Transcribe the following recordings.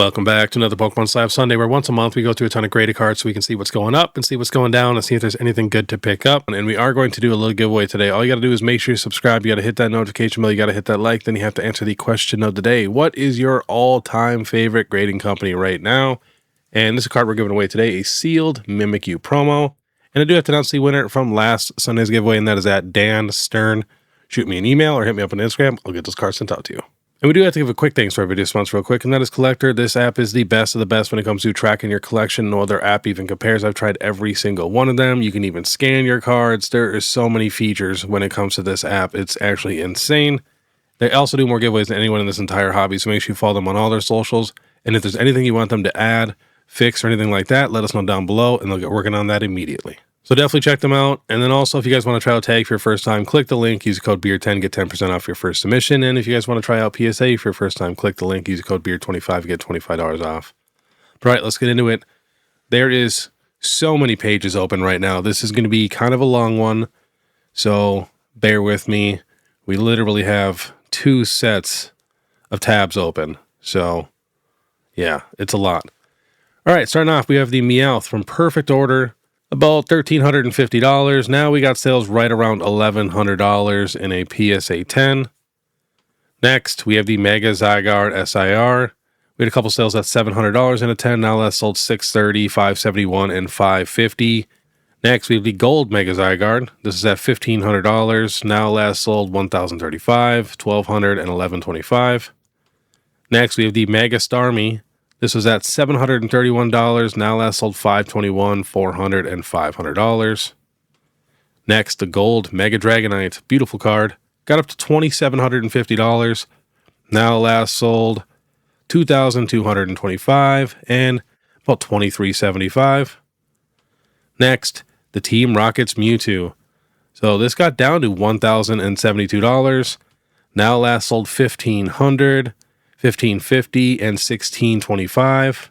Welcome back to another Pokemon Slab Sunday, where once a month we go through a ton of graded cards so we can see what's going up and see what's going down and see if there's anything good to pick up. And we are going to do a little giveaway today. All you got to do is make sure you subscribe. You got to hit that notification bell. You got to hit that like. Then you have to answer the question of the day. What is your all-time favorite grading company right now? And this is a card we're giving away today, a sealed Mimikyu promo. And I do have to announce the winner from last Sunday's giveaway, and that is at Dan Stern. Shoot me an email or hit me up on Instagram. I'll get those cards sent out to you. And we do have to give a quick thanks to our video sponsor real quick, and that is COLLECTR. This app is the best of the best when it comes to tracking your collection. No other app even compares. I've tried every single one of them. You can even scan your cards. There are so many features when it comes to this app. It's actually insane. They also do more giveaways than anyone in this entire hobby, so make sure you follow them on all their socials. And if there's anything you want them to add, fix, or anything like that, let us know down below, and they'll get working on that immediately. So definitely check them out. And then also, if you guys want to try out tag for your first time, click the link, use the code BEER10, get 10% off your first submission. And if you guys want to try out PSA for your first time, click the link, use the code BEER25, get $25 off. All right, let's get into it. There is so many pages open right now. This is going to be kind of a long one, so bear with me. We literally have 2 sets of tabs open. So yeah, it's a lot. All right, starting off, we have the Meowth from Perfect Order. About $1,350. Now we got sales right around $1,100 in a PSA 10. Next, we have the Mega Zygarde SIR. We had a couple sales at $700 in a 10. Now that's sold $630, $571, and $550. Next, we have the Gold Mega Zygarde. This is at $1,500. Now last sold $1,035, $1,200, and $1,125. Next, we have the Mega Starmie. This was at $731. Now last sold $521, $400, and $500. Next, the Gold Mega Dragonite. Beautiful card. Got up to $2,750. Now last sold $2,225 and about $2,375. Next, the Team Rocket's Mewtwo. So this got down to $1,072. Now last sold $1,500. $1,550 and $1,625.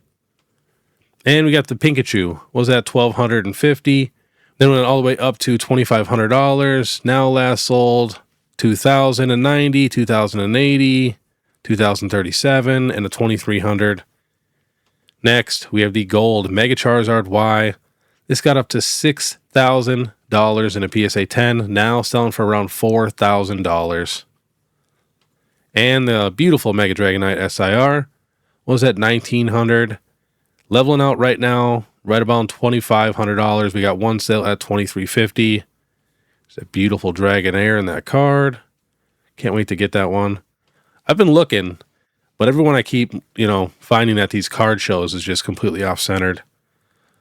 And we got the Pikachu, was at $1,250. Then went all the way up to $2,500. Now last sold $2,090, $2,080, $2,037, and a $2,300. Next, we have the Gold Mega Charizard Y. This got up to $6,000 in a PSA 10. Now selling for around $4,000. And the beautiful Mega Dragonite SIR was at $1,900. Leveling out right now, right about $2,500. We got one sale at $2,350. There's a beautiful Dragonair in that card. Can't wait to get that one. I've been looking, but everyone I keep, finding at these card shows is just completely off-centered.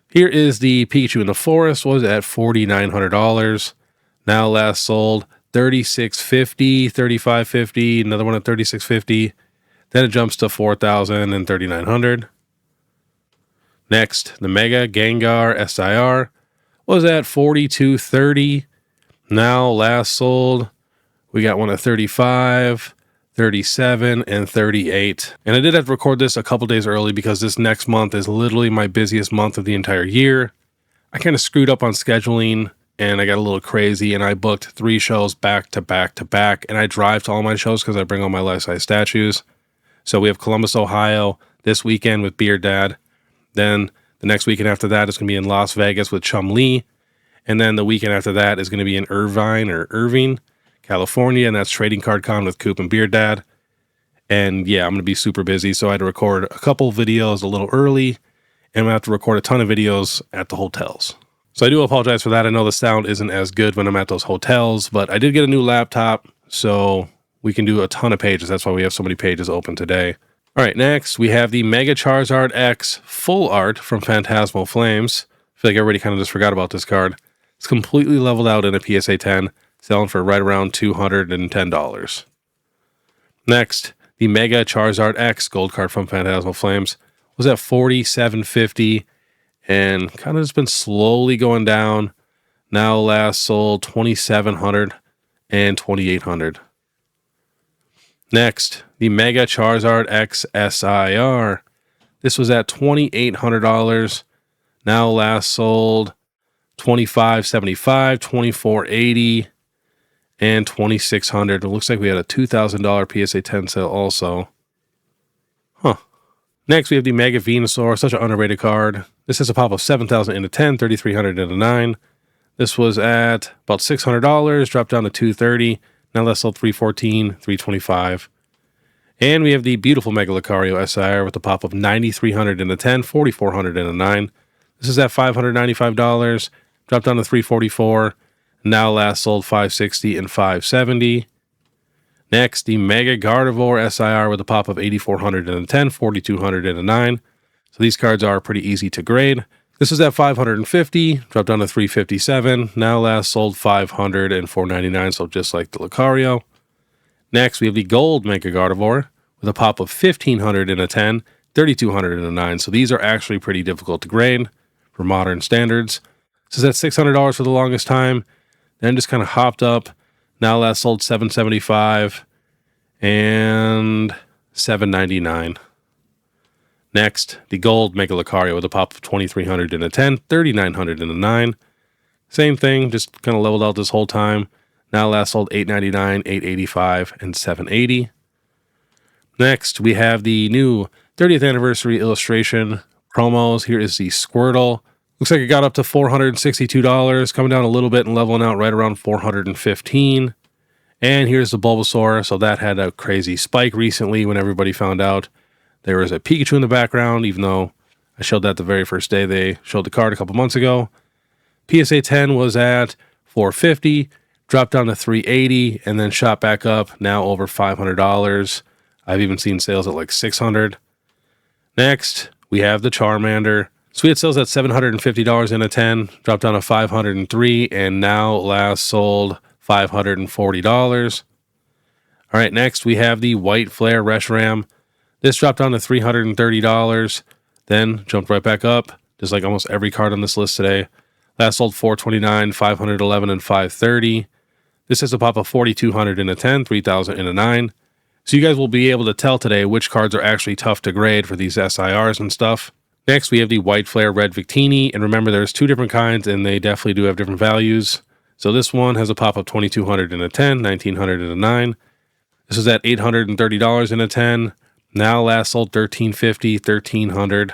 Here is the Pikachu in the Forest, was at $4,900. Now last sold $3,650, $3,550, another one at $3,650. Then it jumps to $4,000 and $3,900. Next, the Mega Gengar SIR was at $4,230. Now last sold, we got one at $35, $37, and $38. And I did have to record this a couple days early because this next month is literally my busiest month of the entire year. I kind of screwed up on scheduling, and I got a little crazy, and I booked 3 shows back to back to back, and I drive to all my shows because I bring all my life-size statues. So we have Columbus, Ohio this weekend with Beard Dad. Then the next weekend after that is going to be in Las Vegas with Chum Lee. And then the weekend after that is going to be in Irving, California, and that's Trading Card Con with Coop and Beard Dad. And yeah, I'm going to be super busy, so I had to record a couple videos a little early, and I'm going to have to record a ton of videos at the hotels. So I do apologize for that. I know the sound isn't as good when I'm at those hotels, but I did get a new laptop, so we can do a ton of pages. That's why we have so many pages open today. All right, next we have the Mega Charizard X Full Art from Phantasmal Flames. I feel like everybody kind of just forgot about this card. It's completely leveled out in a PSA 10, selling for right around $210. Next, the Mega Charizard X Gold card from Phantasmal Flames was at $4,750. And kind of just been slowly going down. Now last sold $2,700 and $2,800. Next, the Mega Charizard X SIR. This was at $2,800. Now last sold $2,575, $2,480, and $2,600. It looks like we had a $2,000 PSA 10 sale also. Huh. Next, we have the Mega Venusaur, such an underrated card. This has a pop of 7,000 into 10, 3,300 into 9. This was at about $600, dropped down to $230. Now that's sold $314, $325. And we have the beautiful Mega Lucario SIR with a pop of 9,300 into 10, 4,400 into 9. This is at $595, dropped down to $344. Now last sold $560 and $570. Next, the Mega Gardevoir SIR with a pop of 8,400 into 10, 4,200 into 9. So these cards are pretty easy to grade. This is at $550, dropped down to $357. Now last sold $500 and $499, so just like the Lucario. Next, we have the Gold Mega Gardevoir with a pop of 1,500 into 10, 3,200 into 9. So these are actually pretty difficult to grade for modern standards. This is at $600 for the longest time. Then just kind of hopped up. Now last sold $775 and $799. Next, the Gold Mega Lucario with a pop of 2,300 into 10, 3,900 into 9. Same thing, just kind of leveled out this whole time. Now last sold $899, $885, and $780. Next, we have the new 30th anniversary illustration promos. Here is the Squirtle. Looks like it got up to $462, coming down a little bit and leveling out right around $415. And here's the Bulbasaur. So that had a crazy spike recently when everybody found out there was a Pikachu in the background, even though I showed that the very first day they showed the card a couple months ago. PSA 10 was at $450, dropped down to $380, and then shot back up, now over $500. I've even seen sales at like $600. Next, we have the Charmander. So we had sales at $750 in a 10, dropped down to $503, and now last sold $540. All right, next we have the White Flare Reshiram. This dropped down to $330, then jumped right back up, just like almost every card on this list today. Last sold $429, $511, and $530. This is a pop of $4,200 in a 10, $3,000 in a 9. So you guys will be able to tell today which cards are actually tough to grade for these SIRs and stuff. Next, we have the White Flare Red Victini, and remember there's two different kinds, and they definitely do have different values. So this one has a pop of $2,200 in a 10, $1,900 in a 9. This is at $830 in a 10. Now last sold $1,350, $1,300.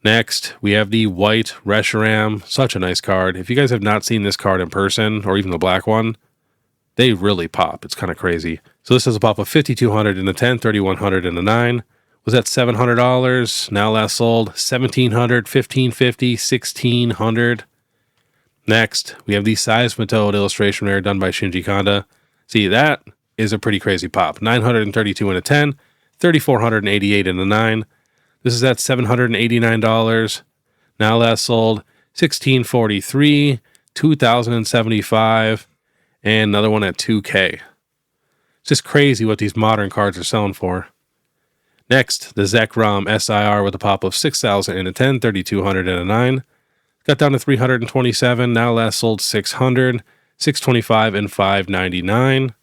Next, we have the White Reshiram. Such a nice card. If you guys have not seen this card in person, or even the black one, they really pop. It's kind of crazy. So this has a pop of $5,200 in a 10, $3,100 in a 9. Was at $700. Now last sold $1,700, $1,550, $1,600. Next, we have the Seismitoad illustration rare done by Shinji Kanda. See, that is a pretty crazy pop. $932 in a 10, $3,488 in a 9. This is at $789. Now last sold $1,643, $2,075, and another one at $2K. It's just crazy what these modern cards are selling for. Next, the Zekrom SIR with a pop of $6,000 in a 10, $3,200 in a 9. Got down to $327. Now last sold $600, $625, and $599.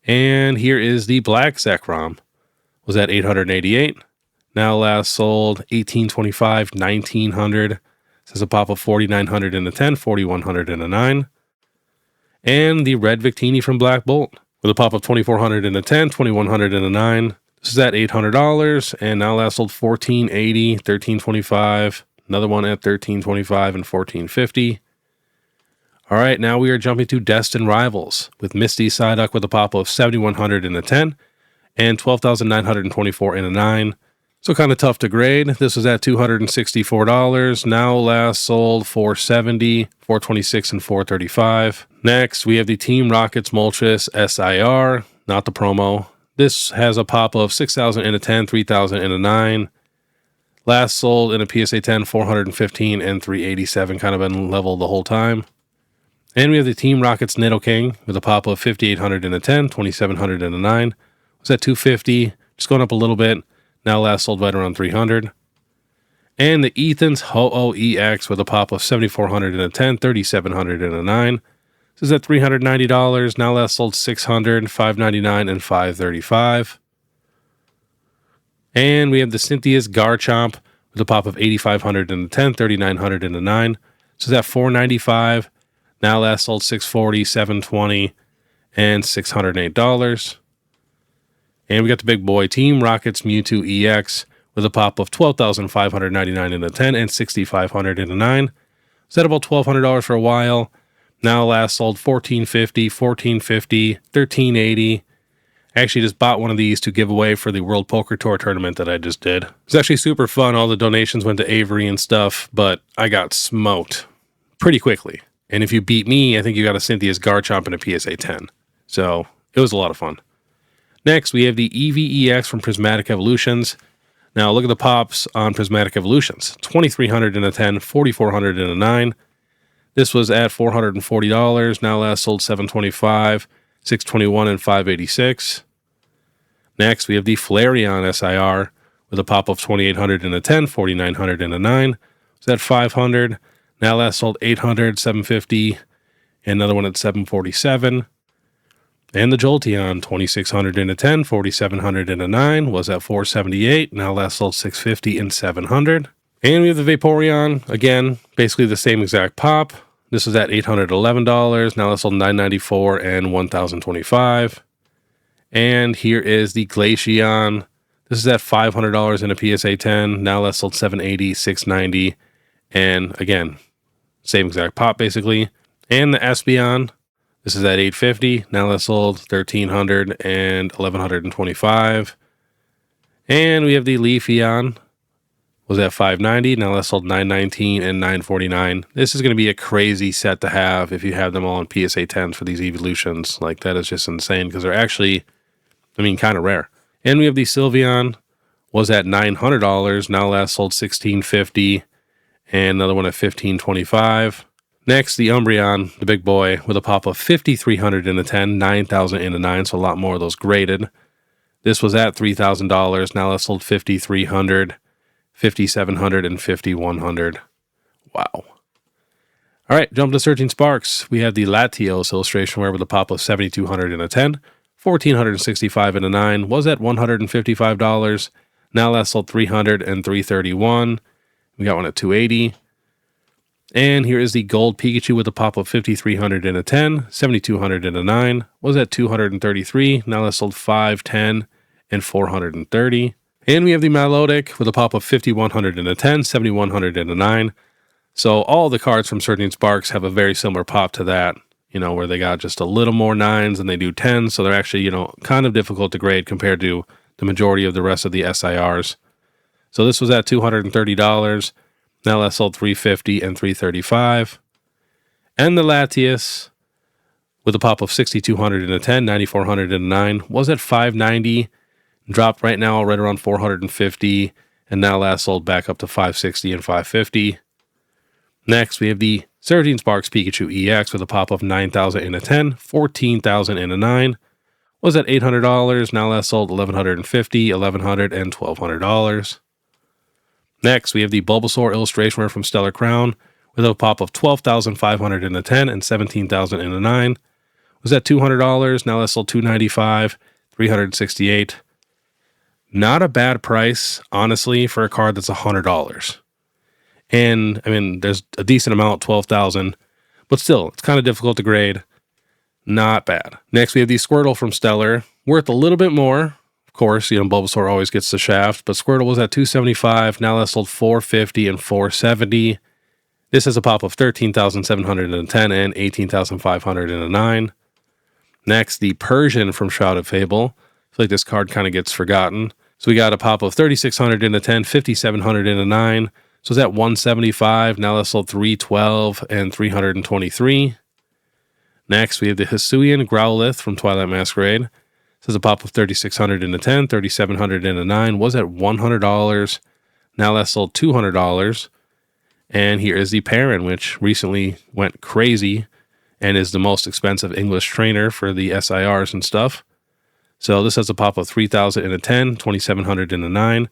And here is the Black Zekrom. Was at $888. Now last sold $1,825, $1,900. This is a pop of $4,900 in a 10, $4,100 in a 9. And the Red Victini from Black Bolt with a pop of $2,400 in a 10, $2,100 in a 9. This is at $800, and now last sold $1,480, $1,325, another one at $1,325 and $1,450. All right, now we are jumping to Destined Rivals with Misty Psyduck with a pop of $7,100 in a 10 and $12,924 in a 9. So kind of tough to grade. This was at $264. Now last sold $470, $426, and $435. Next, we have the Team Rockets Moltres SIR, not the promo. This has a pop of $6,000 in a 10, $3,000 in a 9. Last sold in a PSA 10, $415 and $387, kind of been level the whole time. And we have the Team Rockets Nidoking with a pop of $5,800 in a 10, $2,700 in a 9. Was at $250, just going up a little bit. Now last sold right around $300. And the Ethan's Ho-Oh EX with a pop of $7,400 in a 10, $3,700 in a 9. This is at $390. Now last sold $600, $599, and $535. And we have the Cynthia's Garchomp with a pop of $8,500 in a 10, $3,900 in a 9. This is at $495. Now last sold $640, $720, and $608. And we got the big boy Team Rockets Mewtwo EX with a pop of $12,599 in a 10 and $6,500 in a 9. It's at about $1,200 for a while. Now last sold $1,450, $1,450, $1,380. I actually just bought one of these to give away for the World Poker Tour tournament that I just did. It was actually super fun. All the donations went to Avery and stuff, but I got smoked pretty quickly. And if you beat me, I think you got a Cynthia's Garchomp and a PSA 10. So it was a lot of fun. Next, we have the EVEX from Prismatic Evolutions. Now look at the pops on Prismatic Evolutions. $2,300 in a 10, $4,400 in a 9. This was at $440. Now last sold $725, $621, and $586. Next, we have the Flareon SIR with a pop of $2,800 in a 10, $4,900 in a 9. It's at $500. Now last sold $800, $750, and another one at $747. And the Jolteon, $2,600 in a 10, $4,700 in a 9, was at $478. Now last sold $650 and $700. And we have the Vaporeon, again, basically the same exact pop. This was at $811. Now last sold $994 and $1,025. And here is the Glaceon. This is at $500 in a PSA 10. Now last sold $780, $690, and again, same exact pop basically. And the Espeon. This is at $850. Now last sold $1,300 and $1,125. And we have the Leafeon. Was at $590. Now last sold $919 and $949. This is going to be a crazy set to have if you have them all on PSA 10s for these evolutions. Like, that is just insane because they're actually, I mean, kind of rare. And we have the Sylveon. Was at $900. Now last sold $1,650. And another one at $1,525. Next, the Umbreon, the big boy, with a pop of $5,300 in a 10, $9,000 in a 9, so a lot more of those graded. This was at $3,000. Now last sold $5,300, $5,700, and $5,100. Wow. All right, jump to Searching Sparks. We have the Latios illustration wear with a pop of $7,200 in a 10, $1,465 in a 9, was at $155. Now last sold $300 and $331. We got one at $280. And here is the gold Pikachu with a pop of $5,300 in a 10, $7,200 in a 9, was at $233. Now last sold $510 and $430. And we have the Milotic with a pop of $5,100 in a 10, $7,100 in a 9. So all the cards from Searching Sparks have a very similar pop to that, you know, where they got just a little more 9s than they do 10s. So they're actually, you know, kind of difficult to grade compared to the majority of the rest of the SIRs. So this was at $230. Now last sold $350 and $335. And the Latias with a pop of $6,200 in a 10, $9,400 in a 9, was at $590. Dropped right now right around $450, and now last sold back up to $560 and $550. Next, we have the Searching Sparks Pikachu EX with a pop of $9,000 in a 10, $14,000 in a 9, was at $800. Now last sold $1,150, $1,100, and $1,200. Next, we have the Bulbasaur illustration wear from Stellar Crown with a pop of $12,500 in a 10 and $17,000 in a 9. Was at $200. Now last sold $295, $368. Not a bad price, honestly, for a card that's $100. And I mean, there's a decent amount, $12,000, but still, it's kind of difficult to grade. Not bad. Next, we have the Squirtle from Stellar, worth a little bit more. Of course, you know, Bulbasaur always gets the shaft, but Squirtle was at $275. Now last sold $450 and $470. This has a pop of $13,700 in a 10 and $18,500 in a 9. Next, the Persian from Shrouded Fable. I feel like this card kind of gets forgotten. So we got a pop of $3,600 in a 10, $5,700 in a 9. So it's at $175. Now last sold $312 and $323. Next, we have the Hisuian Growlithe from Twilight Masquerade. This is a pop of $3,600 in a 10, $3,700 in a 9, was at $100. Now last sold $200. And here is the Perrin, which recently went crazy and is the most expensive English trainer for the SIRs and stuff. So this has a pop of $3,000 in a 10, $2,700 in a 9,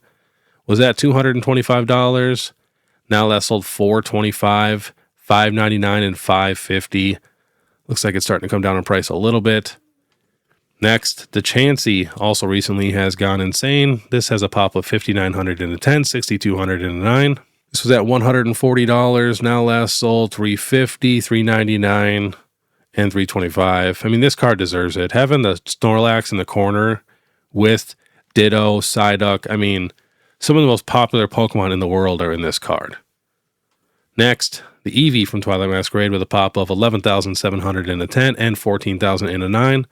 was at $225. Now last sold $425, $599, and $550. Looks like it's starting to come down in price a little bit. Next, the Chansey also recently has gone insane. This has a pop of $5,900 in a 10, $6,200 in a 9. This was at $140. Now last sold $350, $399, and $325. I mean, this card deserves it. Having the Snorlax in the corner with Ditto, Psyduck. I mean, some of the most popular Pokemon in the world are in this card. Next, the Eevee from Twilight Masquerade with a pop of 11,700 in a 10 and 14,000 in a 9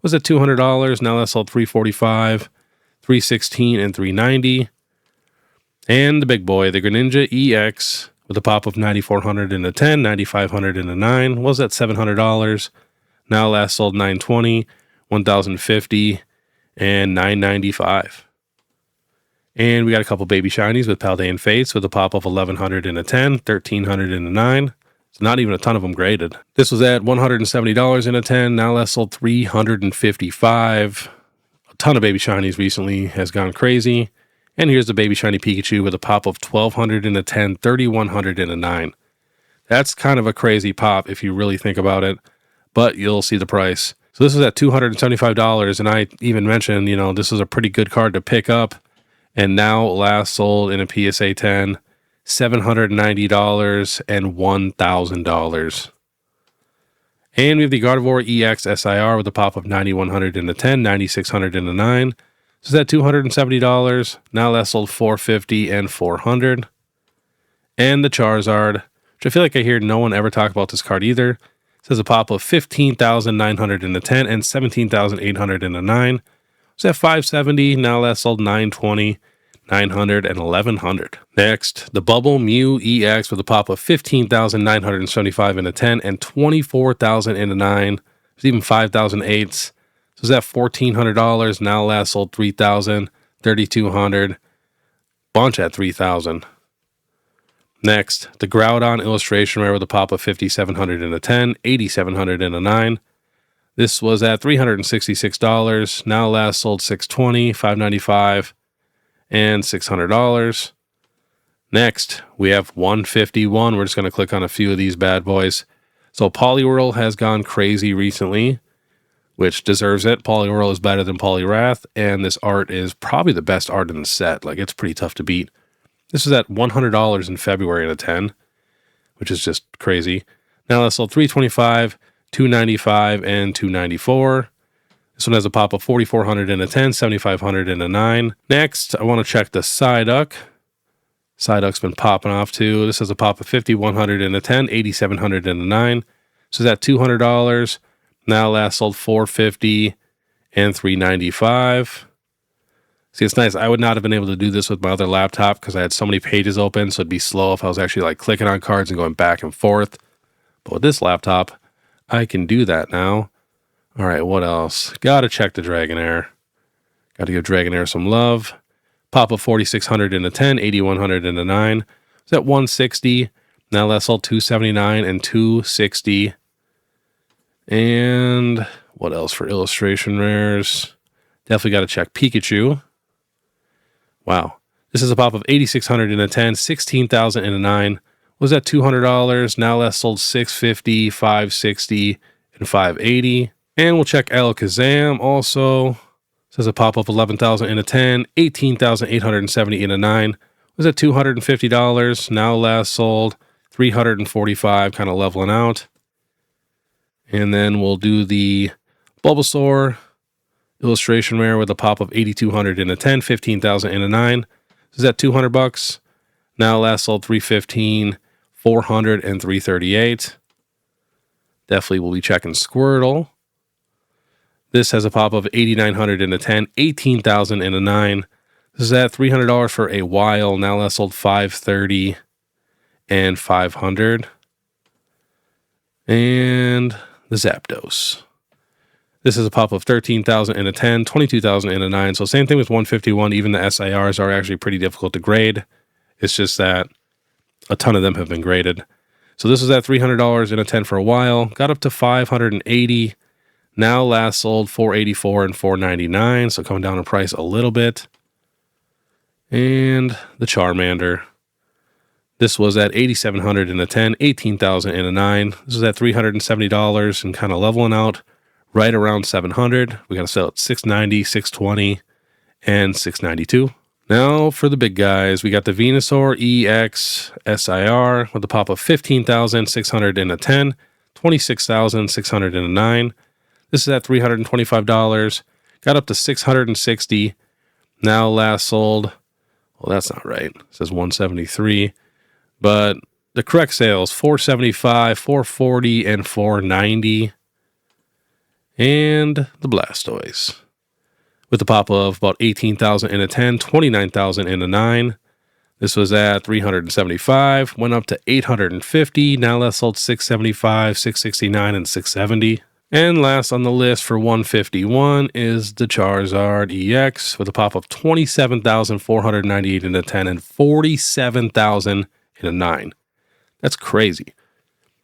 was at $200. Now that's sold $345, $316, and $390. And the big boy, the Greninja EX with a pop of 9,400 in a 10, 9,500 in a 9 was at $700. Now last sold $920, $1,050, and $995. And we got a couple baby shinies with Paldean Fates with a pop of 1,100 in a 10, 1,300 in a 9. It's not even a ton of them graded. This was at $170 in a 10. Now last sold $355. A ton of baby shinies recently has gone crazy. And here's the baby shiny Pikachu with a pop of 1,200 in a 10, 3,100 in a 9. That's kind of a crazy pop if you really think about it, but you'll see the price. So this was at $275, and I even mentioned, this is a pretty good card to pick up. And now last sold in a PSA 10, $790 and $1,000. And we have the Gardevoir EX SIR with a pop of 9,100 in a 10, 9,600 in a 9. So that's $270. Now last sold $450 and $400. And the Charizard, which I feel like I hear no one ever talk about this card either. It says a pop of 15,900 in a 10 and 17,800 in a 9. So at $570, now last sold $920, $900, and $1,100. Next, the Bubble Mew EX with a pop of 15,975 in a 10 and 24,000 in a 9. There's even 5,008s. So is that $1,400? Now last sold $3,000, $3,200. Bunch at $3,000. Next, the Groudon illustration rare with a pop of 5,700 in a 10, 8,700 in a 9. This was at $366. Now last sold $620, $595, and $600. Next, we have 151. We're just going to click on a few of these bad boys. So Poliwhirl has gone crazy recently, which deserves it. Poliwhirl is better than Poliwrath, and this art is probably the best art in the set. Like, it's pretty tough to beat. This is at $100 in February in a 10, which is just crazy. Now last sold $325, $295, and $294. This one has a pop of 4,400 in a 10, 7,500 in a 9. Next, I want to check the Psyduck. Psyduck's been popping off too. This has a pop of 5,100 in a 10, 8,700 in a 9. So that's $200. Now last sold $450 and $395. See, it's nice. I would not have been able to do this with my other laptop because I had so many pages open, so it'd be slow if I was actually like clicking on cards and going back and forth. But with this laptop, I can do that now. All right, what else? Got to check the Dragonair. Got to give Dragonair some love. Pop of 4,600 in a 10, 8,100 in a 9. It's at $160. Now last sold $279 and $260. And what else for illustration rares? Definitely got to check Pikachu. Wow. This is a pop of 8,600 in a 10, 16,000 in a 9. Was at $200. Now last sold $650, $560, and $580. And we'll check Alakazam also. Says a pop of 11,000 in a 10, 18,870 in a 9. Was at $250. Now last sold $345, kind of leveling out. And then we'll do the Bulbasaur illustration rare with a pop of 8,200 in a 10, 15,000 in a 9. This is at $200. Now last sold $315, $400, and $338. Definitely will be checking Squirtle. This has a pop of 8,900 in a 10, 18,000 in a 9. This is at $300 for a while. Now last sold $530 and $500. And the Zapdos. This is a pop of 13,000 in a 10, 22,000 in a 9. So same thing with 151. Even the SIRs are actually pretty difficult to grade. It's just that a ton of them have been graded. So this was at $300 in a 10 for a while. Got up to $580. Now last sold $484 and $499. So coming down in price a little bit. And the Charmander. This was at $8,700 in a 10, 18,000 in a 9. This was at $370 and kind of leveling out right around $700. We got to sell at $690, $620, and $692. Now for the big guys, we got the Venusaur EX SIR with a pop of 15,600 in a 10, 26,600 in a 9. This is at $325. got up to 660. Now last sold, well, that's not right. It says 173, but the correct sales, 475, 440, and 490. And the Blastoise, with a pop of about 18,000 in a 10, 29,000 in a 9. This was at 375, went up to 850. Now last sold 675, 669, and 670. And last on the list for 151 is the Charizard EX with a pop of 27,498 in a 10 and 47,000 in a 9. That's crazy.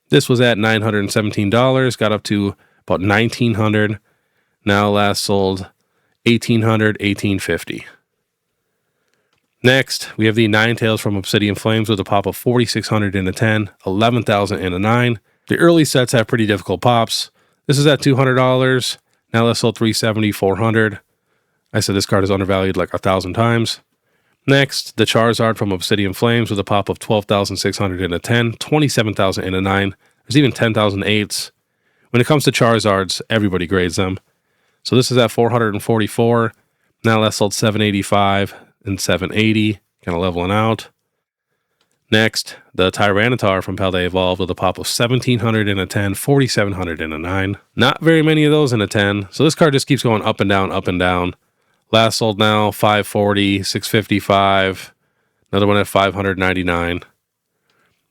This was at $917, got up to about 1,900. Now last sold 1,800, 1,850. Next, we have the Ninetales from Obsidian Flames with a pop of 4,600 in a 10, 11,000 in a 9. The early sets have pretty difficult pops. This is at $200. Now let's sold 370, 400. I said this card is undervalued like 1,000 times. Next, the Charizard from Obsidian Flames with a pop of 12,600 in a 10, 27,000 in a 9. There's even 10,000 8s. When it comes to Charizards, everybody grades them. So this is at 444. Now let's sold 785 and 780, kind of leveling out. Next, the Tyranitar from Pallet Evolved with a pop of 1,700 in a 10, 4,700 in a 9. Not very many of those in a 10, so this card just keeps going up and down, up and down. Last sold now, 540, 655, another one at 599.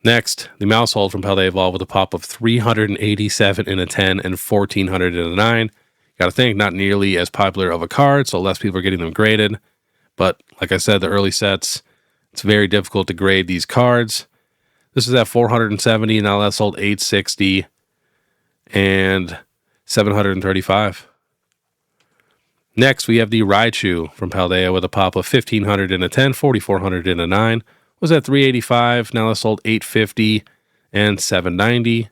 Next, the Mousehold from Pallet Evolved with a pop of 387 in a 10 and 1,400 in a 9. Gotta think, not nearly as popular of a card, so less people are getting them graded. But like I said, the early sets, it's very difficult to grade these cards. This is at 470, now that sold 860 and 735. Next, we have the Raichu from Paldea with a pop of 1,500 in a 10, 4,400 in a 9. Was at 385, now that sold 850 and 790.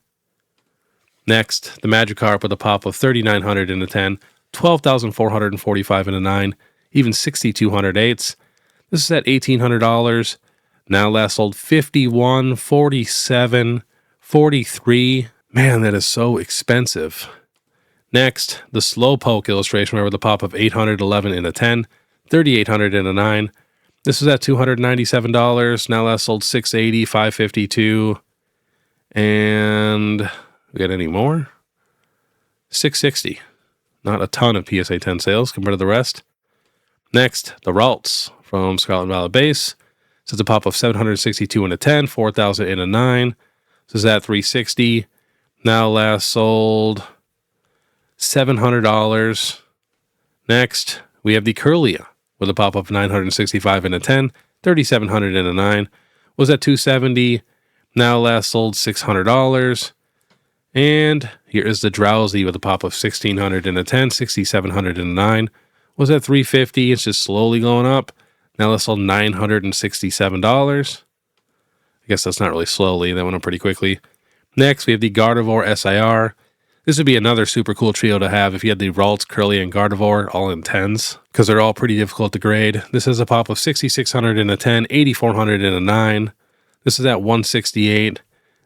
Next, the Magikarp with a pop of 3,900 in a 10, 12,445 in a 9, even 6,200 8s. This is at $1,800. Now last sold 51, 47, 43. Man, that is so expensive. Next, the Slowpoke illustration with a pop of 811 in a 10, 3,800 in a 9. This is at $297. Now last sold 680, 552. And we got any more? 660. Not a ton of PSA 10 sales compared to the rest. Next, the Ralts from Scarlet and Violet base. This is a pop of 762 in a 10, 4,000 in a 9. This is at 360. Now last sold $700. Next, we have the Curlia with a pop of 965 in a 10, 3,700 in a 9. Was at 270. Now last sold $600. And here is the Drowsy with a pop of 1,600 in a 10, 6,700 in a 9. Was at 350. It's just slowly going up. Now that's sold $967. I guess that's not really slowly. That went up pretty quickly. Next, we have the Gardevoir SIR. This would be another super cool trio to have if you had the Ralts, Curly, and Gardevoir all in 10s, because they're all pretty difficult to grade. This is a pop of 6,600 in a 10, 8,400 in a 9. This is at 168.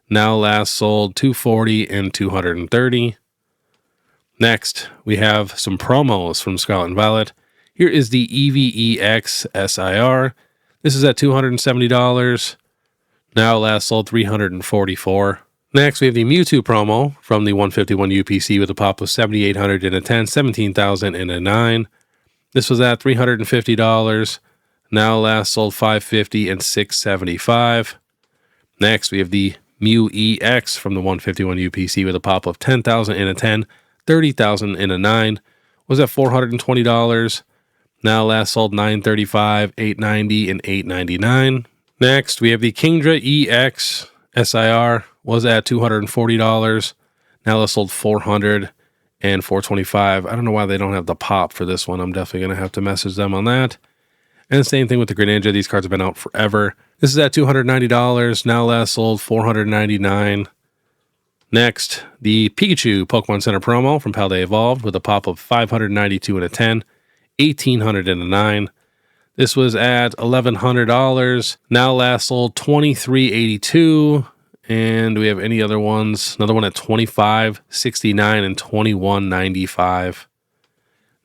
Now last sold 240 and 230. Next, we have some promos from Scarlet and Violet. Here is the EVEX SIR. This is at $270. Now last sold 344. Next, we have the Mewtwo promo from the 151 UPC with a pop of 7,800 in a 10, 17,000 in a 9. This was at $350. Now last sold 550 and 675. Next, we have the Mew EX from the 151 UPC with a pop of 10,000 in a 10, 30,000 in a 9. Was at $420. Now last sold $935, $890, and $899. Next, we have the Kingdra EX SIR. Was at $240. Now last sold $400 and $425. I don't know why they don't have the pop for this one. I'm definitely going to have to message them on that. And the same thing with the Greninja. These cards have been out forever. This is at $290. Now last sold $499. Next, the Pikachu Pokemon Center promo from Pallet Evolved with a pop of 592 in a 10, 1,800 in a 9. This was at $1,100. Now last sold $23.82. And do we have any other ones? Another one at $25.69 and $21.95.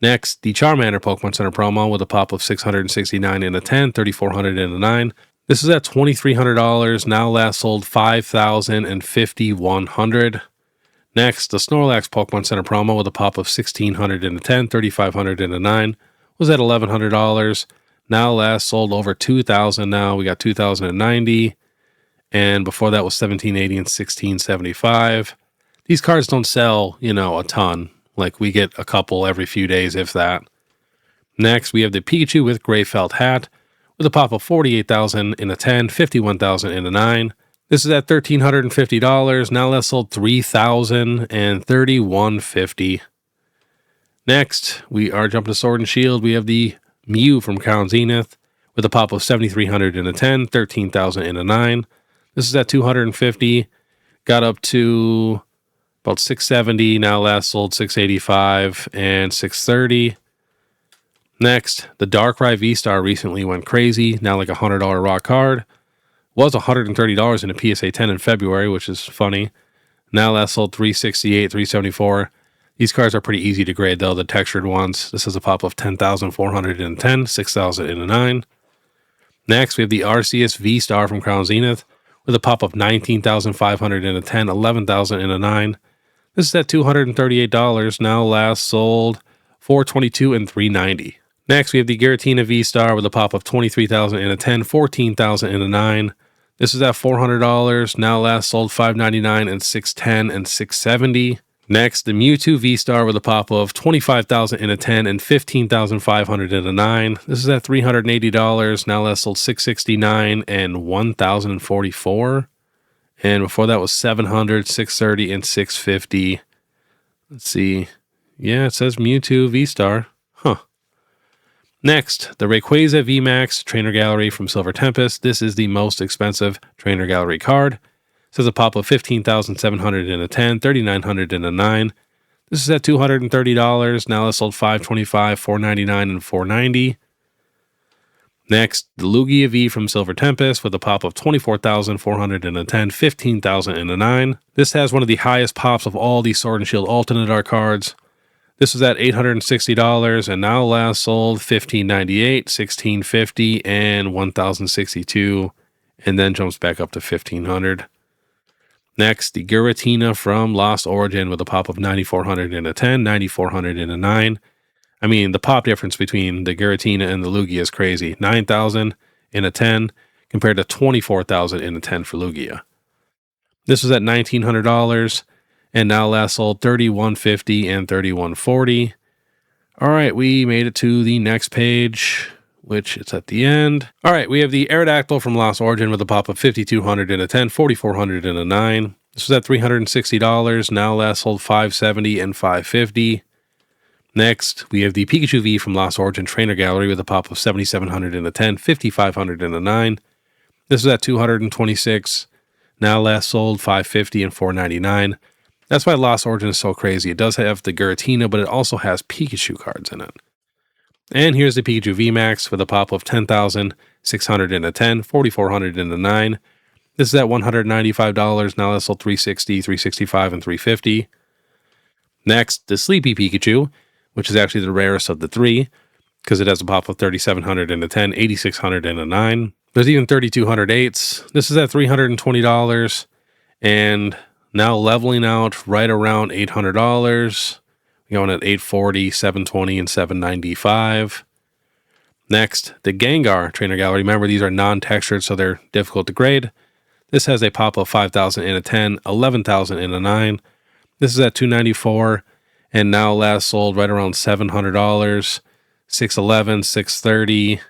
Next, the Charmander Pokemon Center promo with a pop of 669 in a 10, 3,400 in a 9. This is at $2,300, now last sold 5,000 and 5,100. Next, the Snorlax Pokemon Center promo with a pop of 1,600 in a 10, 3,500 in a 9 was at $1,100. Now last sold over 2,000. Now we got 2,090, and before that was 1,780 and 1,675. These cards don't sell, a ton. Like we get a couple every few days, if that. Next, we have the Pikachu with Gray Felt Hat with a pop of 48,000 in a 10, 51,000 in a 9. This is at $1,350. Now last sold 3,000 and 3,150. Next, we are jumping to Sword and Shield. We have the Mew from Crown Zenith with a pop of 7,300 in a 10, 13,000 in a 9. This is at $250. Got up to about 670. Now last sold 685 and 630. Next, the Darkrai V-Star recently went crazy. Now like a $100 raw card. Was $130 in a PSA 10 in February, which is funny. Now last sold 368, 374. These cards are pretty easy to grade though, the textured ones. This is a pop of 10,410, 6,000 in a 9. Next, we have the Arceus V-Star from Crown Zenith with a pop of 19,500 in a 10, 11,000 in a 9. This is at $238. Now last sold 422 and 390. Next, we have the Giratina V-Star with a pop of 23,000 in a 10, 14,000 in a 9. This is at $400. Now last sold $599 and 610 and 670. Next, the Mewtwo V-Star with a pop of 25,000 in a 10 and 15,500 in a 9. This is at $380. Now last sold $669 and 1,044. And before that was $700, $630 and $650. Let's see. Yeah, it says Mewtwo V-Star. Huh. Next, the Rayquaza VMAX Trainer Gallery from Silver Tempest. This is the most expensive Trainer Gallery card. It says a pop of 15,700 in a 10, 3,900 in a 9. This is at $230. Now it's sold $525, $499, and $490. Next, the Lugia V from Silver Tempest with a pop of 24,400 in a 10, 15,000 in a 9. This has one of the highest pops of all the Sword and Shield Alternate Art cards. This was at $860 and now last sold $1,598, $1,650, and $1,062, and then jumps back up to $1,500. Next, the Giratina from Lost Origin with a pop of 9,400 in a 10, 9,400 in a 9. I mean, the pop difference between the Giratina and the Lugia is crazy. 9,000 in a 10 compared to 24,000 in a 10 for Lugia. This was at $1,900 and now last sold $3,150 and $3,140. All right, we made it to the next page, which it's at the end. All right, we have the Aerodactyl from Lost Origin with a pop of 5,200 in a 10, 4,400 in a 9. This was at $360, now last sold $570 and $550. Next, we have the Pikachu V from Lost Origin Trainer Gallery with a pop of 7,700 in a 10, 5,500 in a 9. This is at $226, now last sold $550 and $499. That's why Lost Origin is so crazy. It does have the Giratina, but it also has Pikachu cards in it. And here's the Pikachu VMAX with a pop of 10,600 in a 10, 4,400 in a 9. This is at $195, now last sold $360, $365, and $350. Next, the Sleepy Pikachu, which is actually the rarest of the three, because it has a pop of 3,700 in a 10, 8,600 in a 9. There's even 3,208s. This is at $320, and now leveling out right around $800. We're going at $840, $720, and $795. Next, the Gengar Trainer Gallery. Remember, these are non-textured, so they're difficult to grade. This has a pop of 5,000 in a 10, 11,000 in a 9. This is at $294, and now last sold right around $700, $611, $630,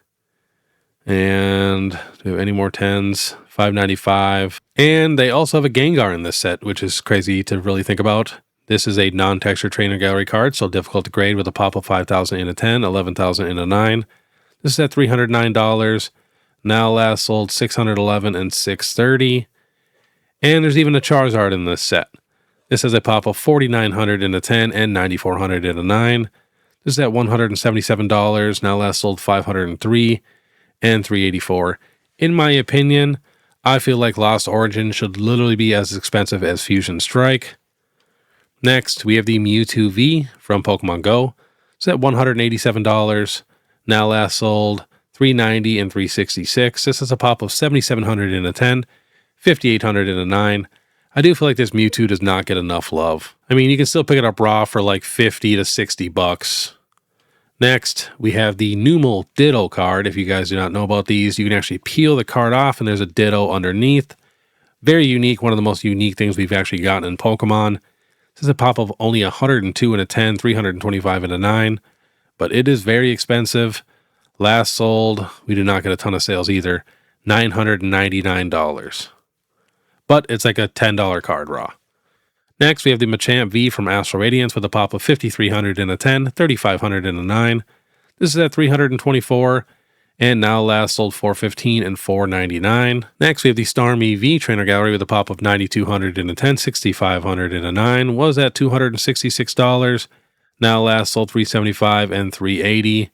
and do we have any more 10s? $595. And they also have a Gengar in this set, which is crazy to really think about. This is a non-textured Trainer Gallery card, so difficult to grade with a pop of 5,000 in a 10, 11,000 in a 9. This is at $309. Now last sold $611 and $630. And there's even a Charizard in this set. This has a pop of 4,900 in a 10 and 9,400 in a 9. This is at $177. Now last sold $503 and $384. In my opinion, I feel like Lost Origin should literally be as expensive as Fusion Strike. Next, we have the Mewtwo V from Pokemon Go. It's at $187. Now last sold $390 and $366. This is a pop of $7,700 in a 10, $5,800 in a 9. I do feel like this Mewtwo does not get enough love. I mean, you can still pick it up raw for like 50 to 60 bucks. Next, we have the Numel Ditto card. If you guys do not know about these, you can actually peel the card off and there's a Ditto underneath. Very unique, one of the most unique things we've actually gotten in Pokemon. This is a pop of only 102 in a 10, 325 in a 9, but it is very expensive. Last sold, we did not get a ton of sales either, $999. But it's like a $10 card raw. Next, we have the Machamp V from Astral Radiance with a pop of 5,300 in a 10, 3,500 in a 9. This is at 324, and now last sold $415 and $499. Next, we have the Starmie V Trainer Gallery with a pop of 9,200 in a 10, 6,500 in a 9. Was at $266. Now last sold $375 and $380.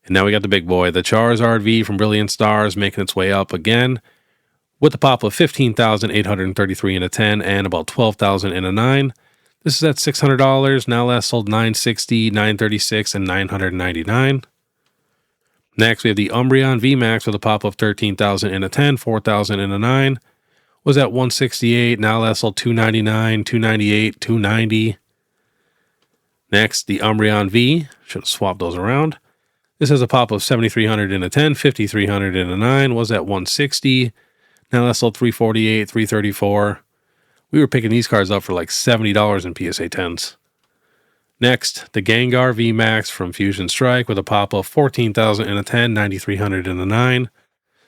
And now we got the big boy, the Charizard V from Brilliant Stars, making its way up again, with a pop of 15,833 in a 10 and about 12,000 in a 9. This is at $600. Now last sold $960, $936, and $999. Next, we have the Umbreon VMAX with a pop of 13,000 in a 10, 4,000 in a 9. Was at $168. Now last sold $299, $298, $290. Next, the Umbreon V. Should have swapped those around. This has a pop of 7,300 in a 10, 5,300 in a 9. Was at $160. Now last sold $348, $334. We were picking these cards up for like $70 in PSA 10s. Next, the Gengar VMAX from Fusion Strike with a pop of 14,000 in a 10, 9,300 in a 9.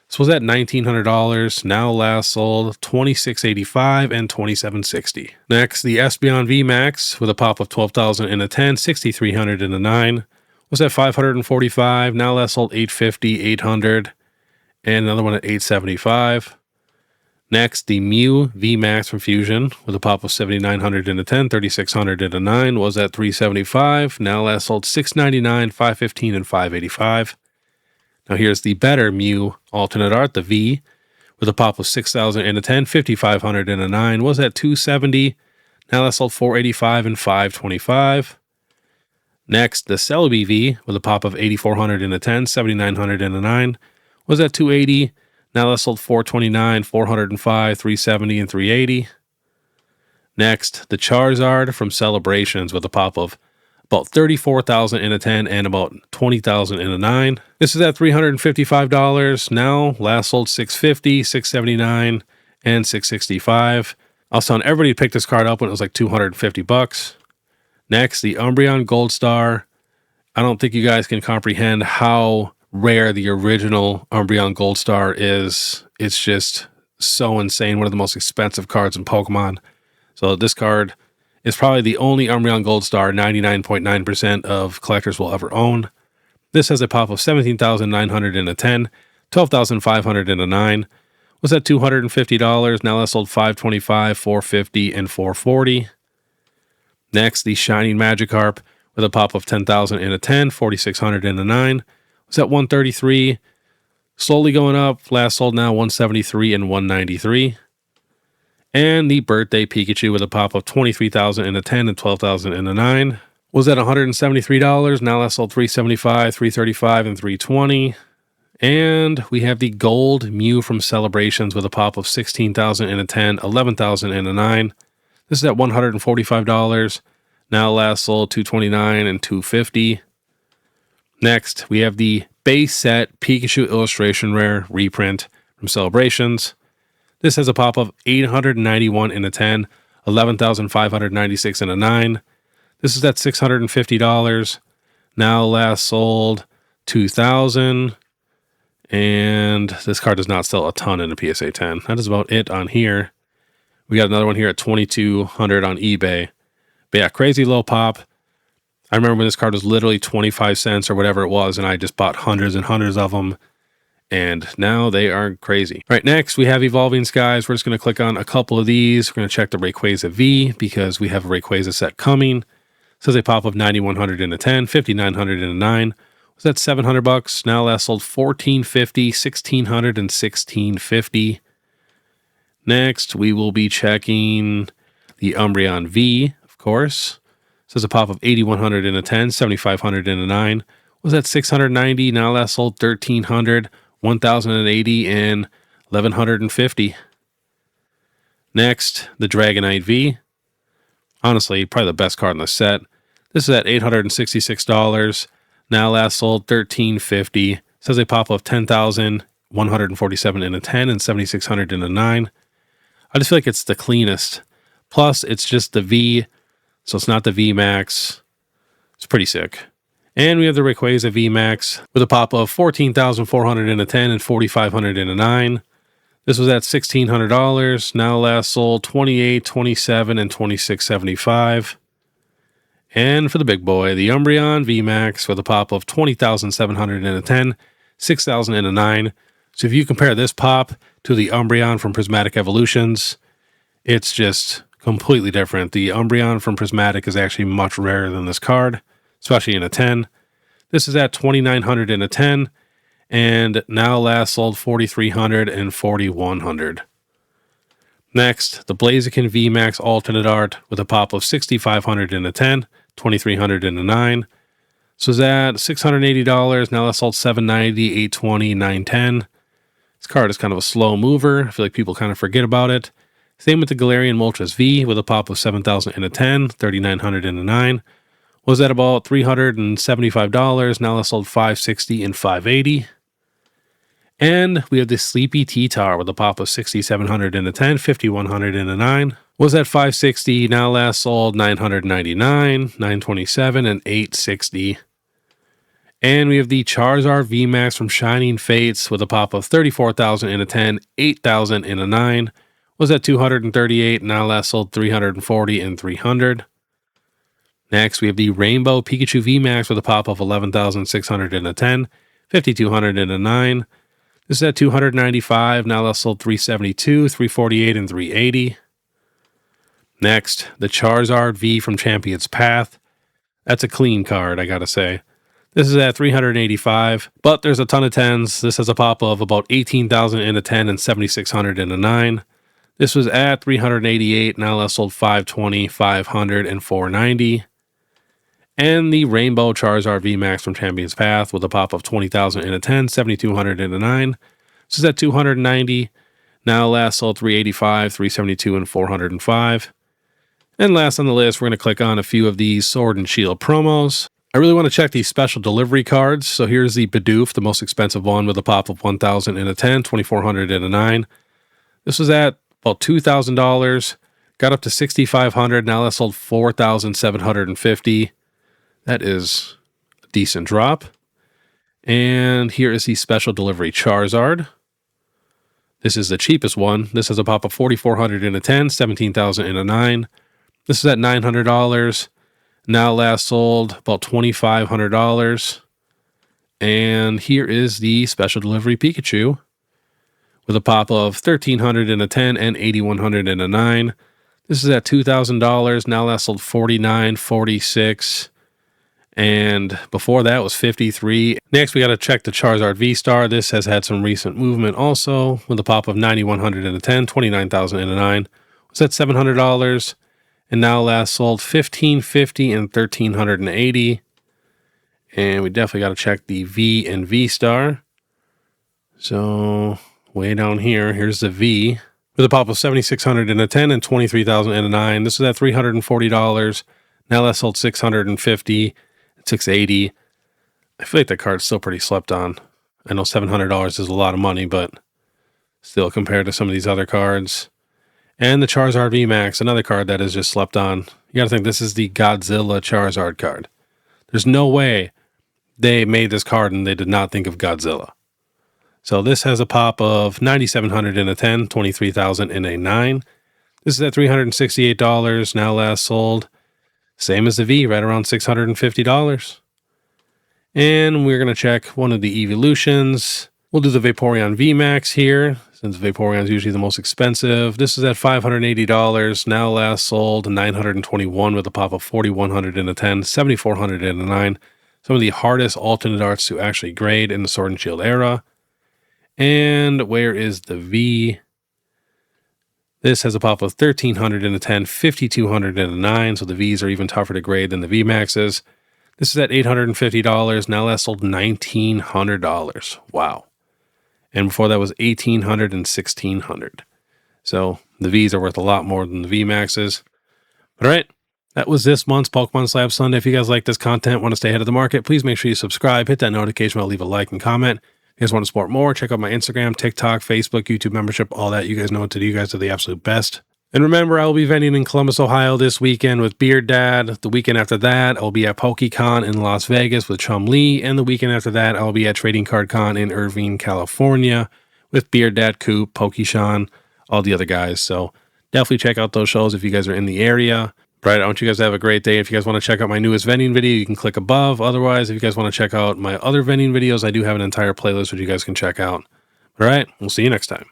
This was at $1,900. Now last sold $2,685 and $2,760. Next, the Espeon VMAX with a pop of 12,000 in a 10, 6,300 in a 9. Was at $545. Now last sold $850, $800, and another one at $875. Next, the Mew VMAX from Fusion with a pop of 7,900 in a 10, 3,600 in a 9 was at $375. Now last sold $699, $515, and $585. Now here's the better Mew alternate art, the V, with a pop of 6,000 in a 10, 5,500 in a 9 was at $270. Now last sold $485 and $525. Next, the Celebi V with a pop of 8,400 in a 10, 7,900 in a 9 was at $280. Now last sold $429, $405, $370, and $380. Next, the Charizard from Celebrations with a pop of about 34,000 in a 10 and about 20,000 in a 9. This is at $355. Now last sold $650, $679, and $665. I was telling everybody to pick this card up when it was like $250. Next, the Umbreon Gold Star. I don't think you guys can comprehend how rare the original Umbreon Gold Star is. It's just so insane. One of the most expensive cards in Pokemon. So this card is probably the only Umbreon Gold Star 99.9% of collectors will ever own. This has a pop of 17,900 in a 10, 12,500 in a 9. Was at $250. Now last sold $525, $450, and $440. Next, the Shining Magikarp with a pop of 10,000 in a 10, 4,600 in a 9. Was at $133. Slowly going up. Last sold now $173 and $193. And the Birthday Pikachu with a pop of 23,000 in a 10 and 12,000 in a 9 was at $173. Now last sold $375, $335, and $320. And we have the Gold Mew from Celebrations with a pop of 16,000 in a 10, 11,000 in a 9. This is at $145. Now last sold $229 and $250. Next, we have the base set Pikachu Illustration Rare reprint from Celebrations. This has a pop of 891 in a 10, 11,596 in a 9. This is at $650. Now last sold $2,000. And this card does not sell a ton in a PSA 10. That is about it on here. We got another one here at $2,200 on eBay. But yeah, crazy low pop. I remember when this card was literally 25 cents or whatever it was, and I just bought hundreds and hundreds of them. And now they are crazy. All right, next we have Evolving Skies. We're just going to click on a couple of these. We're going to check the Rayquaza V because we have a Rayquaza set coming. It says a pop of 9,100 in a 10, 5,900 in a 9. Was that $700? Now last sold $1,450, $1,600, and $1,650. Next, we will be checking the Umbreon V, of course. Says a pop of 8100 in a 10, 7500 in a 9. Was at 690. Now last sold 1300, 1080, and 1150. Next, the Dragonite V. Honestly, probably the best card in the set. This is at $866. Now last sold 1350. Says a pop of 10,147 in a 10 and 7600 in a 9. I just feel like it's the cleanest. Plus, it's just the V, so it's not the V Max. It's pretty sick. And we have the Rayquaza V Max with a pop of 14,400 in a 10 and 4,500 in a 9. This was at $1,600. Now last sold $28, $27, and $26.75. And for the big boy, the Umbreon V Max with a pop of 20,700 in a 10, 6,000 in a 9. So if you compare this pop to the Umbreon from Prismatic Evolutions, it's just completely different. The Umbreon from Prismatic is actually much rarer than this card, especially in a 10. This is at 2,900 in a 10, and now last sold 4,300 and 4,100. Next, the Blaziken V Max alternate art with a pop of 6,500 in a 10, 2,300 in a 9. So is that $680. Now last sold $790, $820, $910. This card is kind of a slow mover. I feel like people kind of forget about it. Same with the Galarian Moltres V with a pop of 7,000 in a 10, 3,900 in a 9. Was at about $375. Now last sold $560 and $580. And we have the Sleepy T-Tar with a pop of 6,700 in a 10, 5,100 in a 9. Was at $560. Now last sold $999, $927, and $860. And we have the Charizard V Max from Shining Fates with a pop of 34,000 in a 10, 8,000 in a 9. Was at $238. Now last sold $340 and $300. Next, we have the Rainbow Pikachu V Max with a pop of 11,600 in a 10, 5,200 in a 9. This is at $295. Now last sold $372, $348, and $380. Next, the Charizard V from Champion's Path. That's a clean card, I gotta say. This is at $385, but there's a ton of 10s. This has a pop of about 18,000 in a 10 and 7,600 in a 9. This was at $388. Now last sold $520, $500, and $490. And the Rainbow Charizard V Max from Champion's Path with a pop of 20,000 in a 10, 7,200 in a 9. This is at $290. Now last sold $385, $372, and $405. And last on the list, we're going to click on a few of these Sword and Shield promos. I really want to check these special delivery cards. So here's the Bidoof, the most expensive one with a pop of 1,000 in a 10, 2,400 in a 9. This was at about $2,000. Got up to $6,500. Now that sold $4,750. That is a decent drop. And here is the special delivery Charizard. This is the cheapest one. This has a pop of 4,400 in a 10, 17,000 in a 9. This is at $900. Now last sold about $2,500. And here is the special delivery Pikachu with a pop of 1,300 in a 10 and 8,100 in a 9. This is at $2,000. Now last sold $49, $46. And before that was $53. Next, we got to check the Charizard V-Star. This has had some recent movement also with a pop of 9,100 in a 10, 29,000 in a 9. Was at $700. And now last sold $1,550 and $1,380. And we definitely got to check the V and V-Star. So way down here, here's the V with a pop of 7,600 in a 10 and 23,000 in a 9. This is at $340. Now last sold $650. $680. I feel like that card's still pretty slept on. I know $700 is a lot of money, but still compared to some of these other cards. And the Charizard V Max, another card that is just slept on. You gotta think this is the Godzilla Charizard card. There's no way they made this card and they did not think of Godzilla. So this has a pop of 9,700 in a 10, 23,000 in a 9. This is at $368. Now last sold. Same as the V, right around $650. And we're going to check one of the evolutions. We'll do the Vaporeon VMAX here, since Vaporeon is usually the most expensive. This is at $580. Now last sold $921 with a pop of 4,100 in a 10, 7,400 in a 9. Some of the hardest alternate arts to actually grade in the Sword and Shield era. And where is the V? This has a pop of 1300 in a 10, 5200 in a 9, so the Vs are even tougher to grade than the VMAXs. This is at $850. Now last sold $1,900. Wow. And before that was $1,800 and $1,600. So the Vs are worth a lot more than the VMAXs. All right. That was this month's Pokemon Slab Sunday. If you guys like this content, want to stay ahead of the market, please make sure you subscribe, hit that notification bell, leave a like and comment. If you guys want to support more, check out my Instagram, TikTok, Facebook, YouTube membership, all that. You guys know what to do. You guys are the absolute best. And remember, I will be vending in Columbus, Ohio this weekend with Beard Dad. The weekend after that, I'll be at PokeCon in Las Vegas with Chum Lee. And the weekend after that, I'll be at Trading Card Con in Irvine, California with Beard Dad, Coop, Pokeshawn, all the other guys. So definitely check out those shows if you guys are in the area. Right, I want you guys to have a great day. If you guys want to check out my newest vending video, you can click above. Otherwise, if you guys want to check out my other vending videos, I do have an entire playlist which you guys can check out. All right, we'll see you next time.